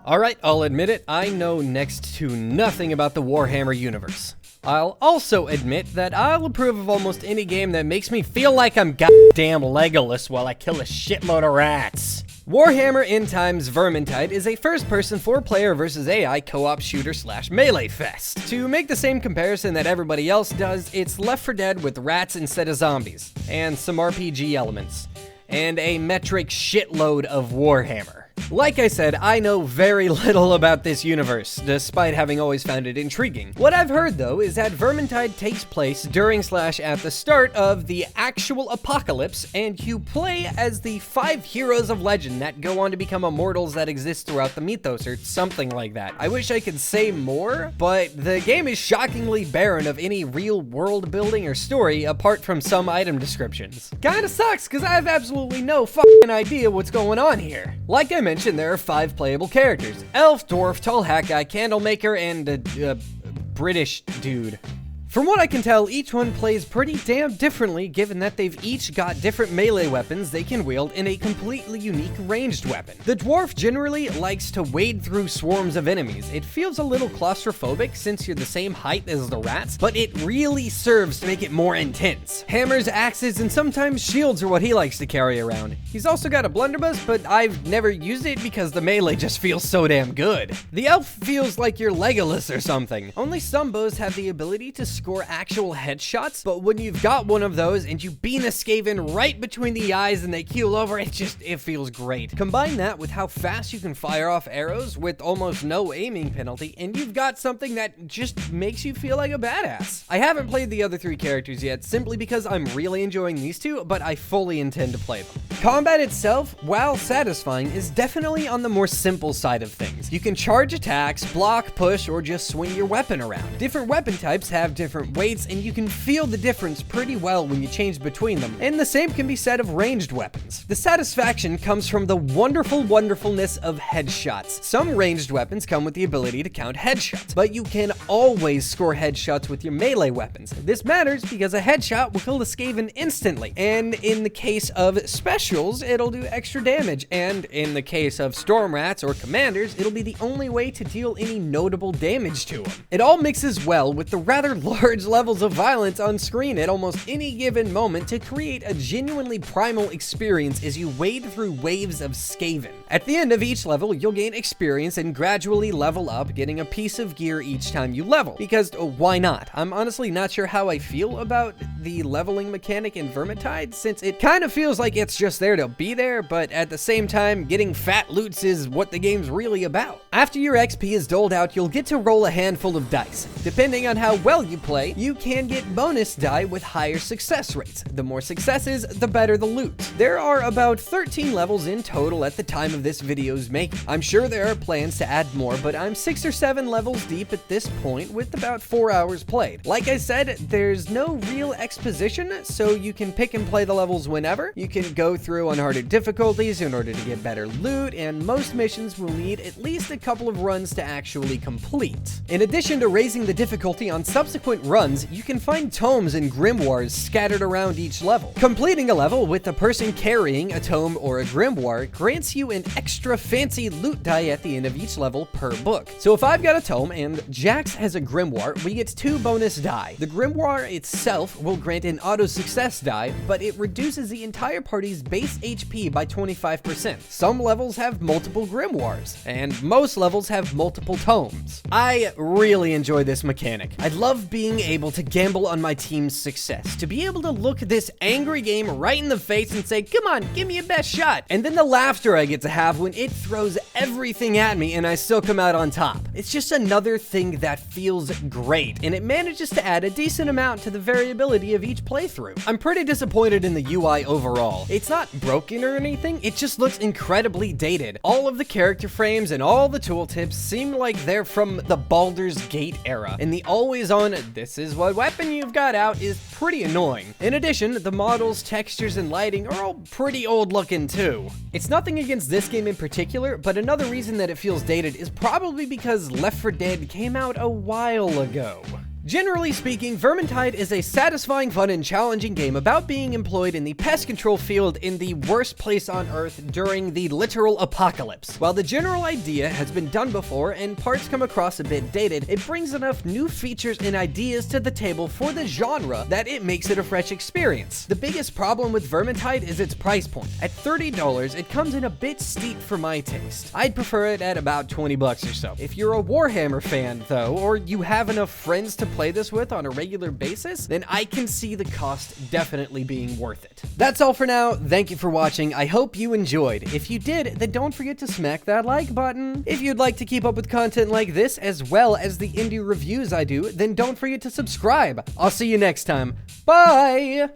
Alright, I'll admit it, I know next to nothing about the Warhammer universe. I'll also admit that I'll approve of almost any game that makes me feel like I'm goddamn Legolas while I kill a shitload of rats. Warhammer End Times Vermintide is a first-person 4-player versus AI co-op shooter / melee fest. To make the same comparison that everybody else does, it's Left 4 Dead with rats instead of zombies, and some RPG elements, and a metric shitload of Warhammer. Like I said, I know very little about this universe, despite having always found it intriguing. What I've heard, though, is that Vermintide takes place during / at the start of the actual apocalypse, and you play as the 5 heroes of legend that go on to become immortals that exist throughout the mythos, or something like that. I wish I could say more, but the game is shockingly barren of any real world building or story apart from some item descriptions. Kinda sucks, because I have absolutely no fucking idea what's going on here. Like I mentioned, there are 5 playable characters: elf, dwarf, tall hat guy, candlemaker, and a British dude. From what I can tell, each one plays pretty damn differently, given that they've each got different melee weapons they can wield and a completely unique ranged weapon. The dwarf generally likes to wade through swarms of enemies. It feels a little claustrophobic since you're the same height as the rats, but it really serves to make it more intense. Hammers, axes, and sometimes shields are what he likes to carry around. He's also got a blunderbuss, but I've never used it because the melee just feels so damn good. The elf feels like you're Legolas or something. Only some bows have the ability to score actual headshots, but when you've got one of those and you beam a Skaven right between the eyes and they keel over, it feels great. Combine that with how fast you can fire off arrows with almost no aiming penalty, and you've got something that just makes you feel like a badass. I haven't played the other 3 characters yet, simply because I'm really enjoying these 2, but I fully intend to play them. Combat itself, while satisfying, is definitely on the more simple side of things. You can charge attacks, block, push, or just swing your weapon around. Different weapon types have different weights, and you can feel the difference pretty well when you change between them, and the same can be said of ranged weapons. The satisfaction comes from the wonderfulness of headshots. Some ranged weapons come with the ability to count headshots, but you can always score headshots with your melee weapons. This matters because a headshot will kill the Skaven instantly, and in the case of specials, it'll do extra damage, and in the case of storm rats or commanders, it'll be the only way to deal any notable damage to them. It all mixes well with the rather large levels of violence on screen at almost any given moment to create a genuinely primal experience as you wade through waves of Skaven. At the end of each level, you'll gain experience and gradually level up, getting a piece of gear each time you level, because why not? I'm honestly not sure how I feel about the leveling mechanic in Vermintide, since it kind of feels like it's just there to be there, but at the same time, getting fat loots is what the game's really about. After your XP is doled out, you'll get to roll a handful of dice. Depending on how well you play, you can get bonus die with higher success rates. The more successes, the better the loot. There are about 13 levels in total at the time of this video's making. I'm sure there are plans to add more, but I'm 6 or 7 levels deep at this point with about 4 hours played. Like I said, there's no real exposition, so you can pick and play the levels whenever. You can go through on harder difficulties in order to get better loot, and most missions will need at least a couple of runs to actually complete. In addition to raising the difficulty on subsequent runs, you can find tomes and grimoires scattered around each level. Completing a level with a person carrying a tome or a grimoire grants you an extra fancy loot die at the end of each level per book. So if I've got a tome and Jax has a grimoire, we get 2 bonus die. The grimoire itself will grant an auto success die, but it reduces the entire party's base HP by 25%. Some levels have multiple grimoires, and most levels have multiple tomes. I really enjoy this mechanic. I love being able to gamble on my team's success, to be able to look this angry game right in the face and say, come on, give me your best shot, and then the laughter I get to have when it throws everything at me and I still come out on top. It's just another thing that feels great, and it manages to add a decent amount to the variability of each playthrough. I'm pretty disappointed in the UI overall. It's not broken or anything, it just looks incredibly dated. All of the character frames and all the tooltips seem like they're from the Baldur's Gate era, and the always-on "this is what weapon you've got out" is pretty annoying. In addition, the models, textures, and lighting are all pretty old looking too. It's nothing against this game in particular, but another reason that it feels dated is probably because Left 4 Dead came out a while ago. Generally speaking, Vermintide is a satisfying, fun, and challenging game about being employed in the pest control field in the worst place on Earth during the literal apocalypse. While the general idea has been done before and parts come across a bit dated, it brings enough new features and ideas to the table for the genre that it makes it a fresh experience. The biggest problem with Vermintide is its price point. At $30, it comes in a bit steep for my taste. I'd prefer it at about 20 bucks or so. If you're a Warhammer fan, though, or you have enough friends to play this with on a regular basis, then I can see the cost definitely being worth it. That's all for now. Thank you for watching. I hope you enjoyed. If you did, then don't forget to smack that like button. If you'd like to keep up with content like this, as well as the indie reviews I do, then don't forget to subscribe. I'll see you next time. Bye!